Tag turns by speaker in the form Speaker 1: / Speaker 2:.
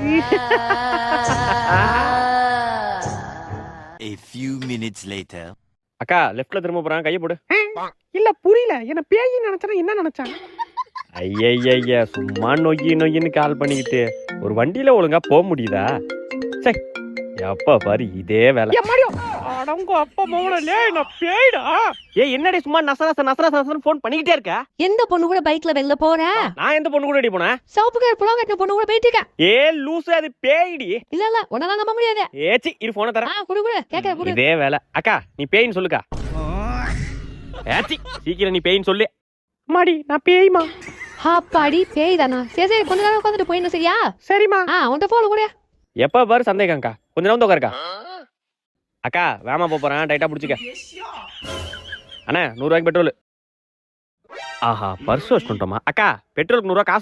Speaker 1: A few minutes later.
Speaker 2: அக்கா லெஃப்ட்ல திரும்ப போறான், கையை போடு.
Speaker 3: இல்ல புரியல, என்ன பேய் நினைச்சா என்ன நினைச்சான்?
Speaker 2: ஐயய்ய சும்மா நொய்யின்னு கால் பண்ணிக்கிட்டு ஒரு வண்டியில ஒழுங்கா போக முடியுதா? சே எப்ப பாரு இதே வேலை.
Speaker 3: அடங்க அப்பா மோனலே நான் பேய்டா.
Speaker 2: ஏய் என்னடி சும்மா நசனன்னு ஃபோன் பண்ணிக்கிட்டே இருக்க?
Speaker 4: எந்த பொண்ணு கூட பைக்ல வெளில போற?
Speaker 2: நான் எந்த பொண்ணு கூட போனேன்?
Speaker 4: சவுப்பு கலர் புடவை கட்டின பொண்ணு கூட போயிட்டு இருக்க.
Speaker 2: ஏ லூசு, அது பேய்டி.
Speaker 4: இல்ல உன்னால நம்ப முடியாது.
Speaker 2: ஏச்சி இரு போனை தரேன்.
Speaker 4: குடு கேக்க குடு.
Speaker 2: இதே வேலை. அக்கா நீ பேயின்னு சொல்லுக்கா. ஏச்சி சீக்கிரம் நீ பேயின்னு சொல்லு.
Speaker 3: மாடி நான் பேய்மா.
Speaker 4: அப்பாடி பேய் தானா? சரி கொஞ்ச நேரம் உட்காந்துட்டு போயிடணும் சரியா?
Speaker 3: சரிம்மா.
Speaker 4: உன்கிட்ட போன் கூட.
Speaker 2: எப்ப பாரு சந்தேகம்க்கா, கொஞ்ச நேரம் உட்காருக்கா. அக்கா வேமா போறேன், டைட்டா பிடிச்சிக்க. அண்ணா 100 ரூபாய்க்கு பெட்ரோல். ஆஹா பர்ஸ் வச்சுட்டோமா? அக்கா பெட்ரோலுக்கு 100 ரூபாய் காசு